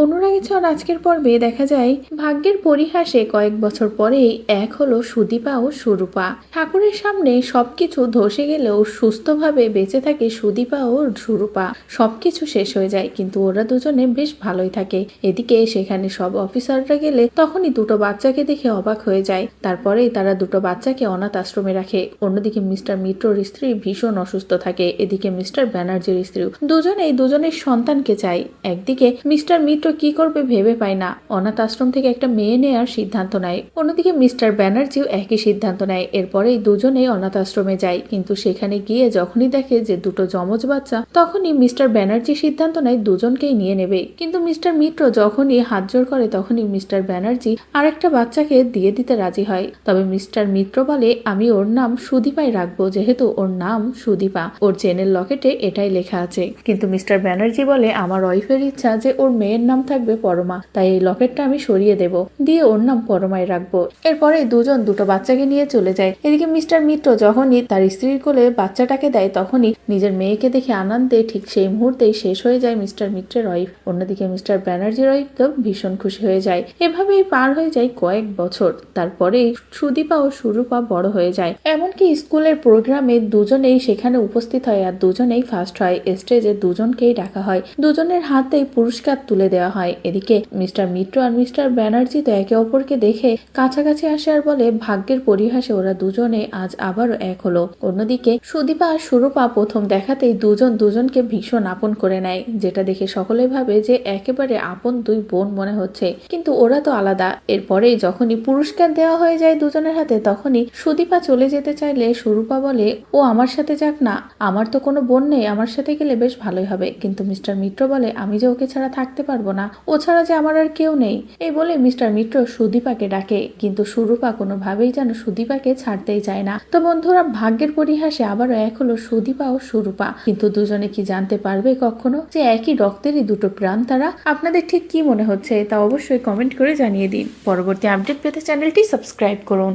অনুরাগী ঝড় আজকের পর্বে দেখা যায় ভাগ্যের পরিহাসে কয়েক বছর পরেই এক হলো সুদীপা ও সুরূপা। ঠাকুরের সামনে সবকিছু ধসে গেলেও সুস্থভাবে বেঁচে থাকে সুদীপা ও সুরূপা। সবকিছু শেষ হয়ে যায় কিন্তু ওরা দুজনে বেশ ভালোই থাকে। এদিকে সেখানে সব অফিসাররা গেলে তখনই দুটো বাচ্চাকে দেখে অবাক হয়ে যায়। তারপরেই তারা দুটো বাচ্চাকে অনাথ আশ্রমে রাখে। অন্যদিকে মিস্টার মিত্রর স্ত্রী ভীষণ অসুস্থ থাকে। এদিকে মিস্টার ব্যানার্জির স্ত্রী দুজনেই দুজনের সন্তানকে চায়। একদিকে মিস্টার মিত্র কি করবে ভেবে পায় না। অনাথ আশ্রম থেকে একটা মেয়ে নেয়ার সিদ্ধান্ত নেয়। অন্যদিকে মিস্টার ব্যানার্জিও একই সিদ্ধান্ত নেয়। এরপরেই দুজনেই অনাথ আশ্রমে যায়। কিন্তু সেখানে গিয়ে যখনই দেখে যে দুটো যমজ বাচ্চা, তখনই মিস্টার ব্যানার্জি সিদ্ধান্ত নেয় দুজনকেই নিয়ে নেবে। কিন্তু মিস্টার মিত্র যখনই হাত জোড় করে তখনই মিস্টার ব্যানার্জি আরেকটা বাচ্চাকে দিয়ে দিতে রাজি হয়। তবে মিস্টার মিত্র বলে, আমি ওর নাম সুদীপাই রাখবো, যেহেতু ওর নাম সুদীপা, ওর চেনের লকেটে এটাই লেখা আছে। কিন্তু মিস্টার ব্যানার্জি বলে, আমার ওয়াইফের ইচ্ছা যে ওর মেয়ের নাম থাকবে পরমা, তাই এই লকেটটা আমি সরিয়ে দেব, দিয়ে ওর নাম পরমাই রাখবো। এরপরে দুজন দুটো বাচ্চাকে নিয়ে চলে যায়। এদিকে মিস্টার মিত্র যখনই তার স্ত্রীর কোলে বাচ্চাটাকে দেয় তখনই নিজের মেয়েকে দেখে আনন্দে ঠিক সেই মুহূর্তেই শেষ হয়ে যায় মিস্টার মিত্রের ওয়াইফ। অন্যদিকে মিস্টার ব্যানার্জির ওয়াইফ তো ভীষণ খুশি হয়ে যায়। এভাবেই পার হয়ে যায় কয়েক বছর। তারপরে সুদীপা ও সুরূপা বড় হয়ে যায়। এমনকি স্কুলের প্রোগ্রামে দুজনেই সেখানে উপস্থিত হয় আর দুজনেই ফার্স্ট হয়। স্টেজে দুজনকেই ডাকা হয়, দুজনের হাতেই পুরস্কার তুলে দেওয়া হয়। এদিকে মিস্টার মিত্র আর মিস্টার ব্যানার্জি তো একে অপরকে দেখে কাছাকাছি আসে আর বলে, ভাগ্যের পরিহাসে ওরা দুজনে আজ আবারও এক হলো। অন্যদিকে সুদীপা আর সুরূপা প্রথম দেখাতেই দুজন দুজনকে ভীষণ আপন করে নেয়, যেটা দেখে সকলে ভাবে যে একেবারে আপন দুই বোন মনে হচ্ছে, কিন্তু ওরা তো আলাদা। এরপরেই যখনই পুরস্কার দেওয়া হয়ে যায় দুজনের হাতে তখনই সুদীপা চলে যেতে চাইলে সুরূপা বলে, ও আমার সাথে যাক না, আমার তো কোনো বোন নেই, আমার সাথে গেলে বেশ ভালোই হবে। কিন্তু মিস্টার মিত্র বলে, আমি যে ওকে ছাড়া থাকতে পারবো না, ও ছাড়া যে আমার আর কেউ নেই। এই বলে মিস্টার মিত্র সুদীপাকে ডাকে, কিন্তু সুরূপা কোনোভাবেই যেন সুদীপাকে ছাড়তেই চায় না। তো বন্ধুরা, ভাগ্যের পরিহাসে আবারও এক হলো সুদীপা ও সুরূপা। কিন্তু দুজনে কি জানতে পারবে কখনো যে একই রক্তেরই দুটো প্রাণ তারা? আপনাদের ঠিক কি মনে হচ্ছে তা অবশ্যই কমেন্ট করে জানিয়ে দিন। পরবর্তী আপডেট পেতে চ্যানেলটি সাবস্ক্রাইব করুন।